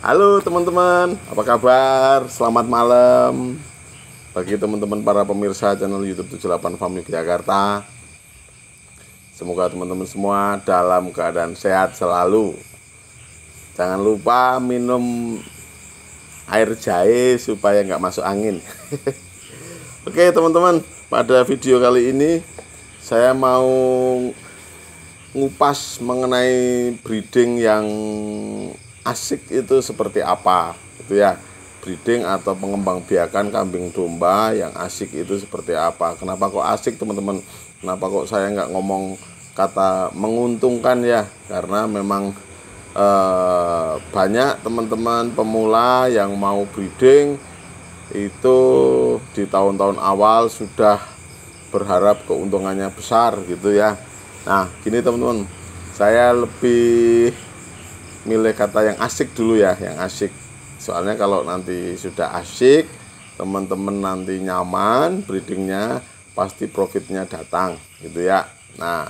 Halo teman-teman, apa kabar? Selamat malam bagi teman-teman para pemirsa channel YouTube 78 Farm Yogyakarta. Semoga teman-teman semua dalam keadaan sehat selalu. Jangan lupa minum air jahe supaya nggak masuk angin. Oke teman-teman, pada video kali ini saya mau ngupas mengenai breeding yang asik itu seperti apa gitu ya. Breeding atau pengembangbiakan kambing domba yang asik itu seperti apa. Kenapa kok asik teman-teman? Kenapa kok saya nggak ngomong kata menguntungkan ya? Karena memang banyak teman-teman pemula yang mau breeding itu di tahun-tahun awal sudah berharap keuntungannya besar gitu ya. Nah gini teman-teman, saya lebih milih kata yang asik dulu ya, yang asik. Soalnya kalau nanti sudah asik, teman-teman nanti nyaman breedingnya, pasti profitnya datang gitu ya. Nah,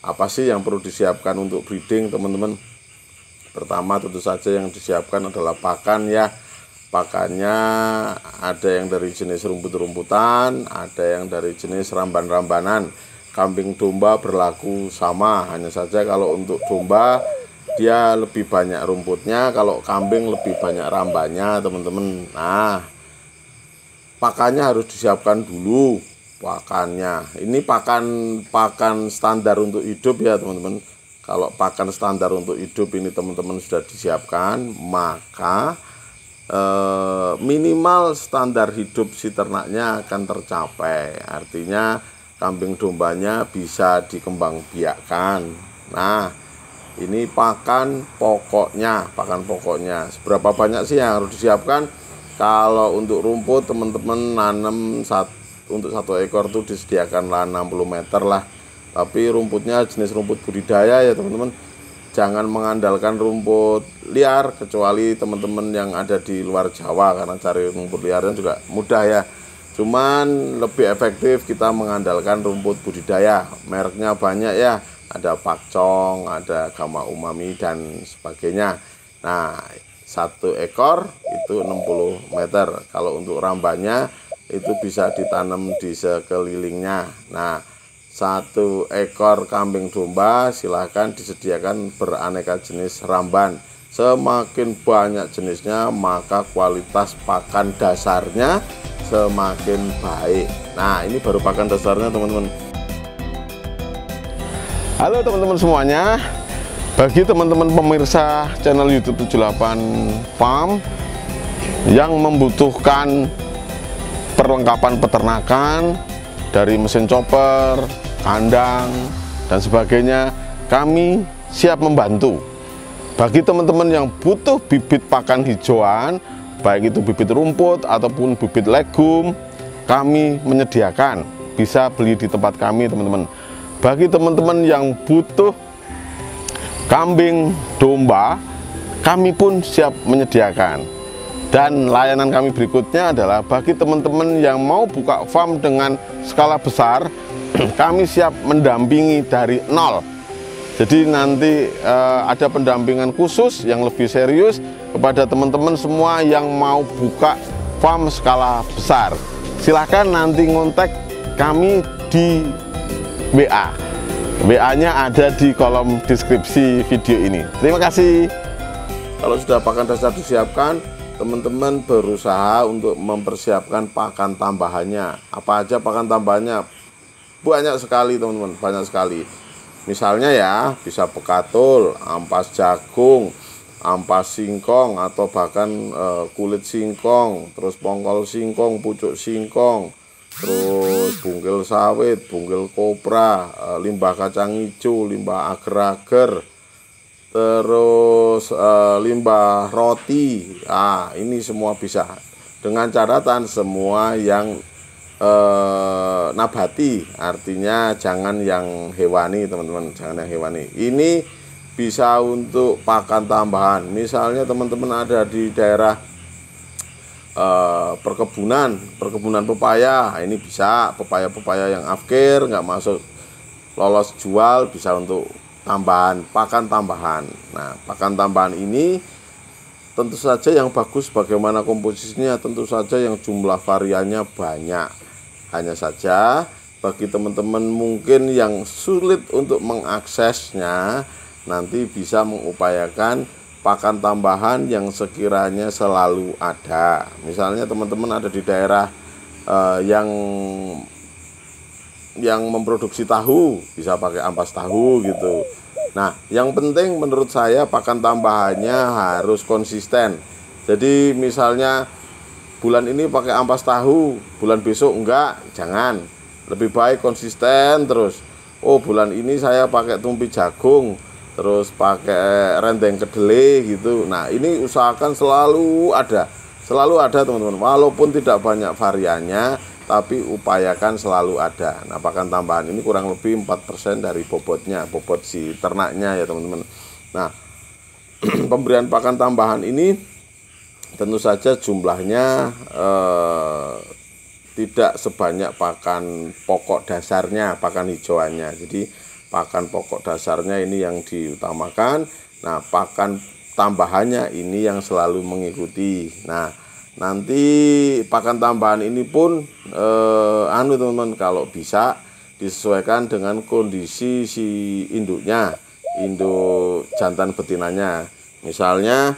apa sih yang perlu disiapkan untuk breeding teman-teman? Pertama tentu saja yang disiapkan adalah pakan ya. Pakannya ada yang dari jenis rumput-rumputan, ada yang dari jenis ramban-rambanan. Kambing domba berlaku sama, hanya saja kalau untuk domba dia lebih banyak rumputnya, kalau kambing lebih banyak rambannya teman-teman. Nah, pakannya harus disiapkan dulu. Pakannya ini pakan standar untuk hidup ya teman-teman. Kalau pakan standar untuk hidup ini teman-teman sudah disiapkan, maka minimal standar hidup si ternaknya akan tercapai. Artinya kambing dombanya bisa dikembangbiakkan. Nah, ini pakan pokoknya, seberapa banyak sih yang harus disiapkan? Kalau untuk rumput teman-teman nanam untuk satu ekor tuh disediakanlah 60 meter lah. Tapi rumputnya jenis rumput budidaya ya teman-teman. Jangan mengandalkan rumput liar, kecuali teman-teman yang ada di luar Jawa, karena cari rumput liarnya juga mudah ya. Cuman lebih efektif kita mengandalkan rumput budidaya. Mereknya banyak ya. Ada pakcong, ada gama umami dan sebagainya. Nah, satu ekor itu 60 meter. Kalau untuk rambannya itu bisa ditanam di sekelilingnya. Nah, satu ekor kambing domba silahkan disediakan beraneka jenis ramban. Semakin banyak jenisnya, maka kualitas pakan dasarnya semakin baik. Nah, ini baru pakan dasarnya teman-teman. Halo teman-teman semuanya, bagi teman-teman pemirsa channel YouTube 78 Farm yang membutuhkan perlengkapan peternakan dari mesin chopper, kandang, dan sebagainya, kami siap membantu. Bagi teman-teman yang butuh bibit pakan hijauan, baik itu bibit rumput ataupun bibit legum, kami menyediakan, bisa beli di tempat kami teman-teman. Bagi teman-teman yang butuh kambing domba, kami pun siap menyediakan. Dan layanan kami berikutnya adalah bagi teman-teman yang mau buka farm dengan skala besar, kami siap mendampingi dari nol. Jadi nanti ada pendampingan khusus yang lebih serius kepada teman-teman semua yang mau buka farm skala besar. Silahkan nanti ngontek kami di WA. WA-nya ada di kolom deskripsi video ini. Terima kasih. Kalau sudah pakan dasar disiapkan, teman-teman berusaha untuk mempersiapkan pakan tambahannya. Apa aja pakan tambahannya? Banyak sekali teman-teman, banyak sekali. Misalnya ya, bisa pekatul, ampas jagung, ampas singkong, atau bahkan kulit singkong, terus pongkol singkong, pucuk singkong, terus bungkil sawit, bungkil kopra, limbah kacang hijau, limbah agar-agar, terus limbah roti. Nah, ini semua bisa, dengan catatan semua yang nabati, artinya jangan yang hewani teman-teman, jangan yang hewani. Ini bisa untuk pakan tambahan. Misalnya teman-teman ada di daerah perkebunan pepaya, ini bisa pepaya yang afkir nggak masuk lolos jual, bisa untuk tambahan, pakan tambahan. Nah, pakan tambahan ini tentu saja yang bagus bagaimana komposisinya, tentu saja yang jumlah variannya banyak. Hanya saja bagi teman-teman mungkin yang sulit untuk mengaksesnya, nanti bisa mengupayakan pakan tambahan yang sekiranya selalu ada. Misalnya teman-teman ada di daerah yang memproduksi tahu, bisa pakai ampas tahu gitu. Nah, yang penting menurut saya pakan tambahannya harus konsisten. Jadi misalnya bulan ini pakai ampas tahu, bulan besok enggak, jangan. Lebih baik konsisten terus. Oh, bulan ini saya pakai tumpi jagung, terus pakai rendeng kedelai gitu. Nah, ini usahakan selalu ada teman-teman. Walaupun tidak banyak variannya, tapi upayakan selalu ada. Nah, pakan tambahan ini kurang lebih 4% dari bobotnya, bobot si ternaknya ya teman-teman. Nah, pemberian pakan tambahan ini tentu saja jumlahnya tidak sebanyak pakan pokok dasarnya, pakan hijauannya. Jadi pakan pokok dasarnya ini yang diutamakan. Nah, pakan tambahannya ini yang selalu mengikuti. Nah, nanti pakan tambahan ini pun teman-teman, kalau bisa disesuaikan dengan kondisi si induknya, induk jantan betinanya. Misalnya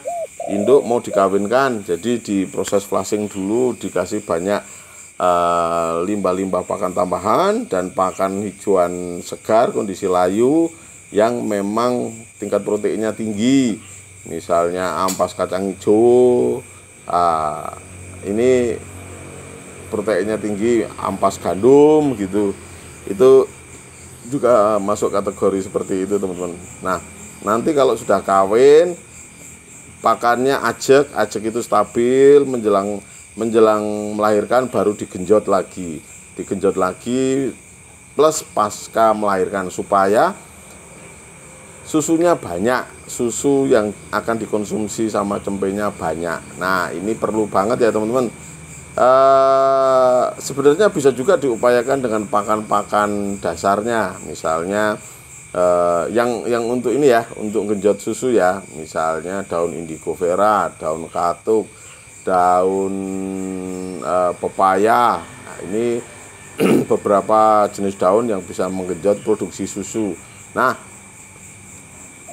induk mau dikawinkan, jadi diproses flushing dulu, dikasih banyak limbah-limbah pakan tambahan dan pakan hijauan segar kondisi layu yang memang tingkat proteinnya tinggi. Misalnya ampas kacang hijau, ini proteinnya tinggi, ampas gandum gitu, itu juga masuk kategori seperti itu teman-teman. Nah, nanti kalau sudah kawin, pakannya ajek itu stabil, menjelang melahirkan baru digenjot lagi plus pasca melahirkan, supaya susunya banyak, susu yang akan dikonsumsi sama cempenya banyak. Nah, ini perlu banget ya teman-teman. Sebenarnya bisa juga diupayakan dengan pakan-pakan dasarnya, misalnya yang untuk ini ya, untuk genjot susu ya, misalnya daun indigo vera, daun katuk, daun pepaya. Nah, ini beberapa jenis daun yang bisa menggenjot produksi susu. Nah,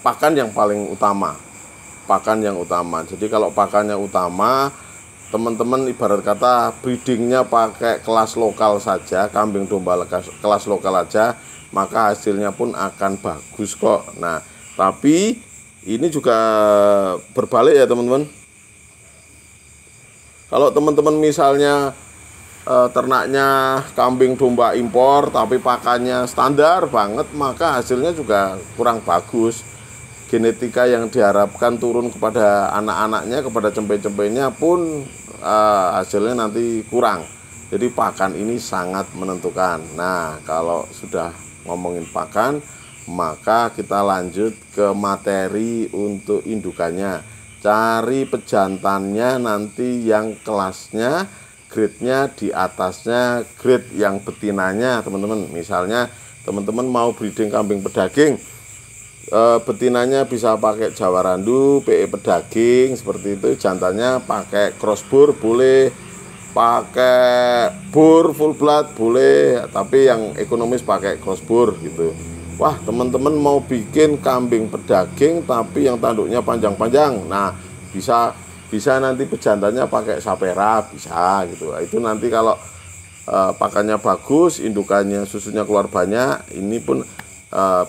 pakan yang utama. Jadi kalau pakannya utama, teman-teman ibarat kata breedingnya pakai kelas lokal saja, kambing domba kelas lokal aja, maka hasilnya pun akan bagus kok. Nah, tapi ini juga berbalik ya teman-teman. Kalau teman-teman misalnya ternaknya kambing domba impor tapi pakannya standar banget, maka hasilnya juga kurang bagus. Genetika yang diharapkan turun kepada anak-anaknya, kepada cempe-cempenya pun hasilnya nanti kurang. Jadi pakan ini sangat menentukan. Nah, kalau sudah ngomongin pakan, maka kita lanjut ke materi untuk indukannya. Cari pejantannya nanti yang kelasnya, grade-nya di atasnya grade yang betinanya teman-teman. Misalnya teman-teman mau breeding kambing pedaging, betinanya bisa pakai Jawa Randu, PE pedaging seperti itu, jantannya pakai crossbur boleh, pakai bur full blood boleh, tapi yang ekonomis pakai crossbur gitu. Wah, teman-teman mau bikin kambing pedaging tapi yang tanduknya panjang-panjang, nah bisa nanti pejantannya pakai sapera, bisa gitu. Itu nanti kalau pakannya bagus, indukannya susunya keluar banyak, ini pun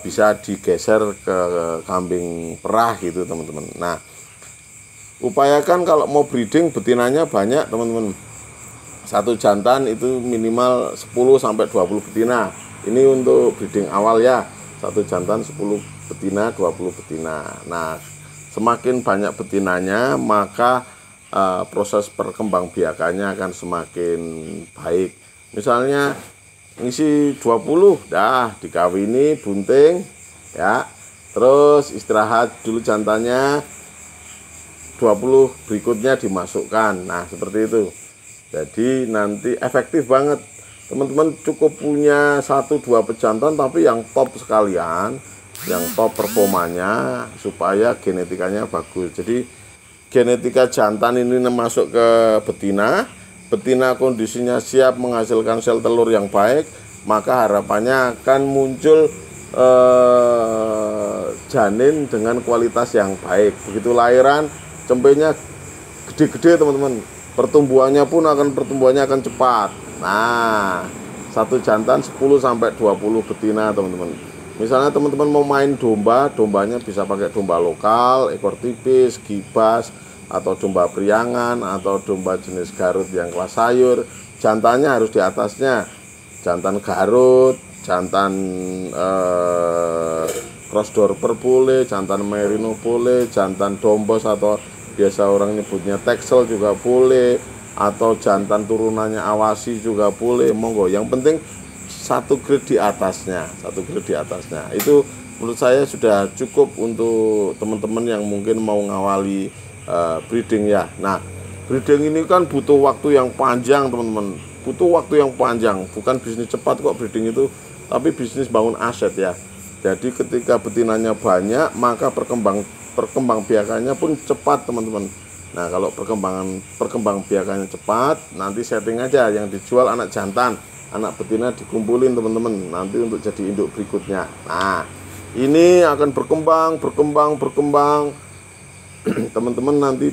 bisa digeser ke kambing perah gitu teman-teman. Nah, upayakan kalau mau breeding betinanya banyak teman-teman. Satu jantan itu minimal 10-20 betina. Ini untuk breeding awal ya. Satu jantan 10 betina, 20 betina. Nah, semakin banyak betinanya, maka proses perkembangbiakannya akan semakin baik. Misalnya ngisi 20, dah dikawini bunting ya, terus istirahat dulu jantannya, 20 berikutnya dimasukkan. Nah, seperti itu. Jadi nanti efektif banget teman-teman. Cukup punya 1-2 pejantan tapi yang top sekalian, yang top performanya, supaya genetikanya bagus. Jadi genetika jantan ini masuk ke betina, betina kondisinya siap menghasilkan sel telur yang baik, maka harapannya akan muncul janin dengan kualitas yang baik. Begitu lahiran, cempenya gede-gede teman-teman, pertumbuhannya akan cepat. Nah, satu jantan 10-20 betina teman-teman. Misalnya teman-teman mau main domba, dombanya bisa pakai domba lokal, ekor tipis, gibas, atau domba priangan, atau domba jenis Garut yang kelas sayur. Jantannya harus di atasnya jantan Garut, jantan cross dorper boleh, jantan merino boleh, jantan dombos atau biasa orang nyebutnya Texel juga boleh, atau jantan turunannya Awasi juga boleh, monggo. Yang penting satu grade di atasnya, itu menurut saya sudah cukup untuk teman-teman yang mungkin mau ngawali breeding ya. Nah, breeding ini kan butuh waktu yang panjang teman-teman, bukan bisnis cepat kok breeding itu, tapi bisnis bangun aset ya. Jadi ketika betinanya banyak, maka perkembang biakannya pun cepat teman-teman. Nah, kalau perkembang biakannya cepat, nanti setting aja yang dijual anak jantan, anak betina dikumpulin teman-teman, nanti untuk jadi induk berikutnya. Nah, ini akan berkembang teman-teman, nanti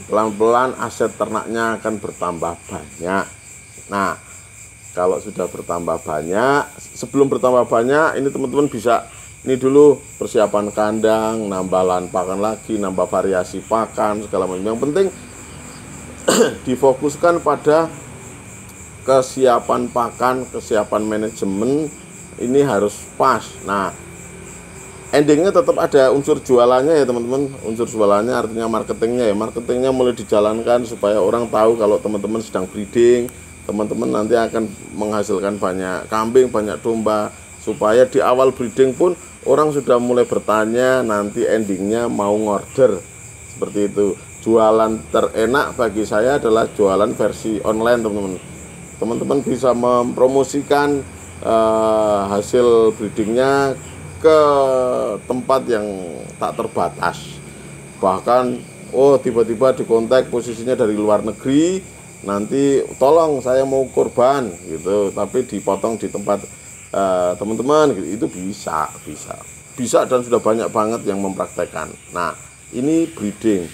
pelan-pelan aset ternaknya akan bertambah banyak. Nah, kalau sudah bertambah banyak, sebelum bertambah banyak, ini teman-teman bisa ini dulu persiapan kandang, nambah lahan pakan lagi, nambah variasi pakan segala macam. Yang penting difokuskan pada kesiapan pakan, kesiapan manajemen, ini harus pas. Nah, endingnya tetap ada unsur jualannya ya teman-teman. Unsur jualannya artinya marketingnya ya. Marketingnya mulai dijalankan supaya orang tahu kalau teman-teman sedang breeding. Teman-teman nanti akan menghasilkan banyak kambing, banyak domba, supaya di awal breeding pun orang sudah mulai bertanya, nanti endingnya mau ngorder. Seperti itu. Jualan terenak bagi saya adalah jualan versi online teman-teman. Teman-teman bisa mempromosikan hasil breedingnya ke tempat yang tak terbatas. Bahkan tiba-tiba dikontak posisinya dari luar negeri, nanti tolong saya mau kurban gitu, tapi dipotong di tempat teman-teman gitu. Itu bisa dan sudah banyak banget yang mempraktekkan. Nah, ini breeding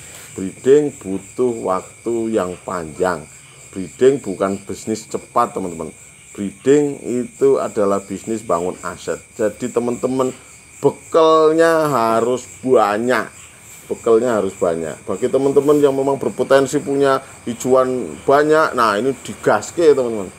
butuh waktu yang panjang. Breeding bukan bisnis cepat teman-teman. Breeding itu adalah bisnis bangun aset. Jadi teman-teman bekalnya harus banyak. Bagi teman-teman yang memang berpotensi punya hijauan banyak, nah ini digaske teman-teman.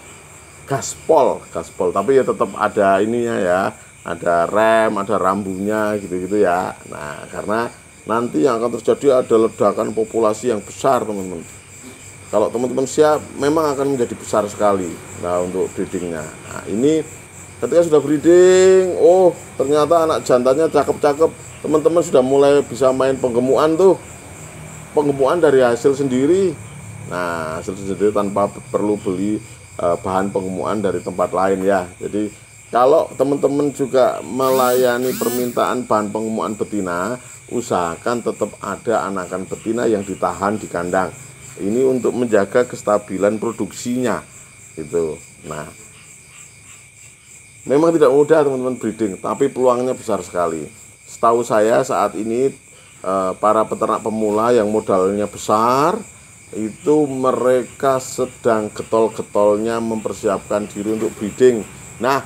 Gaspol, tapi ya tetap ada ininya ya, ada rem, ada rambunya gitu-gitu ya. Nah, karena nanti yang akan terjadi ada ledakan populasi yang besar teman-teman. Kalau teman-teman siap, memang akan menjadi besar sekali. Nah, untuk breedingnya. Nah, ini ketika sudah breeding, ternyata anak jantannya cakep-cakep. Teman-teman sudah mulai bisa main penggemukan tuh. Penggemukan dari hasil sendiri. Nah, hasil sendiri tanpa perlu beli bahan penggemukan dari tempat lain ya. Jadi, kalau teman-teman juga melayani permintaan bahan penggemukan betina, usahakan tetap ada anakan betina yang ditahan di kandang. Ini untuk menjaga kestabilan produksinya gitu. Nah, memang tidak mudah teman-teman breeding, tapi peluangnya besar sekali. Setahu saya saat ini para peternak pemula yang modalnya besar itu mereka sedang getol-getolnya mempersiapkan diri untuk breeding. Nah,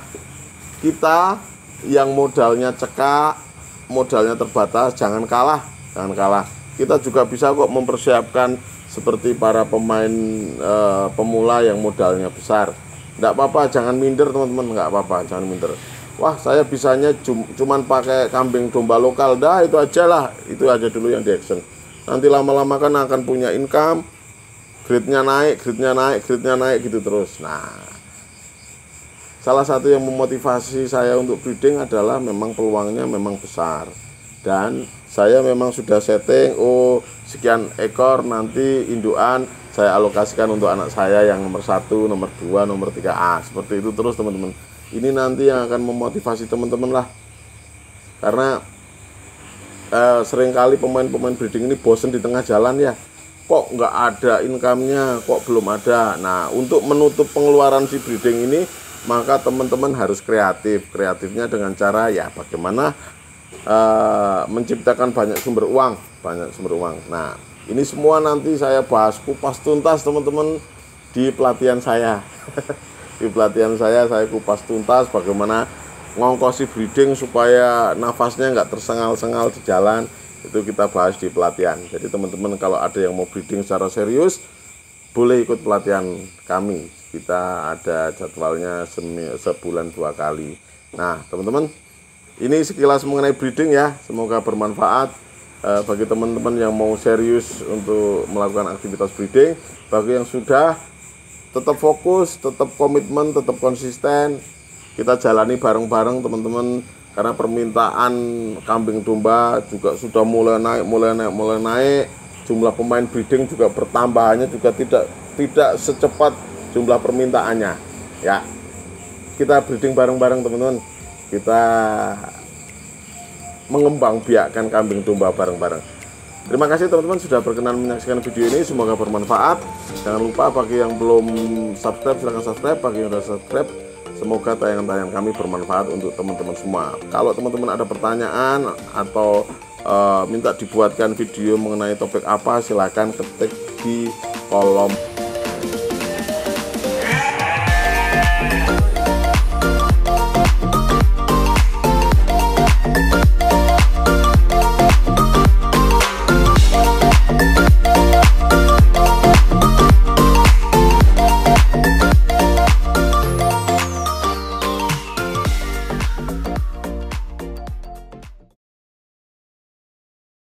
kita yang modalnya cekak, modalnya terbatas, jangan kalah. Kita juga bisa kok mempersiapkan seperti para pemain pemula yang modalnya besar. Nggak apa-apa, jangan minder teman-teman, nggak apa-apa, jangan minder. Wah, saya bisanya cuman pakai kambing domba lokal, itu aja lah, itu aja dulu yang di action. Nanti lama-lama kan akan punya income, grade-nya naik gitu terus. Nah, salah satu yang memotivasi saya untuk breeding adalah memang peluangnya memang besar. Dan saya memang sudah setting, sekian ekor nanti indukan saya alokasikan untuk anak saya yang nomor 1, nomor 2, nomor 3. Seperti itu terus teman-teman. Ini nanti yang akan memotivasi teman-teman lah. Karena seringkali pemain-pemain breeding ini bosen di tengah jalan ya, kok nggak ada income-nya, kok belum ada. Nah, untuk menutup pengeluaran si breeding ini, maka teman-teman harus kreatif. Kreatifnya dengan cara ya bagaimana menciptakan banyak sumber uang. Nah, ini semua nanti saya bahas kupas tuntas teman-teman di pelatihan saya. Di pelatihan saya kupas tuntas bagaimana ngongkosi breeding supaya nafasnya nggak tersengal-sengal di jalan. Itu kita bahas di pelatihan. Jadi teman-teman kalau ada yang mau breeding secara serius, boleh ikut pelatihan kami. Kita ada jadwalnya sebulan 2 kali. Nah teman-teman, ini sekilas mengenai breeding ya. Semoga bermanfaat bagi teman-teman yang mau serius untuk melakukan aktivitas breeding. Bagi yang sudah, tetap fokus, tetap komitmen, tetap konsisten. Kita jalani bareng-bareng teman-teman, karena permintaan kambing domba juga sudah mulai naik. Jumlah pemain breeding juga bertambahannya juga tidak secepat jumlah permintaannya ya. Kita breeding bareng-bareng teman-teman, kita mengembang biakkan kambing domba bareng-bareng. Terima kasih teman-teman sudah berkenan menyaksikan video ini, semoga bermanfaat. Jangan lupa bagi yang belum subscribe silahkan subscribe, bagi yang sudah subscribe semoga tayangan-tayangan kami bermanfaat untuk teman-teman semua. Kalau teman-teman ada pertanyaan atau minta dibuatkan video mengenai topik apa, silahkan ketik di kolom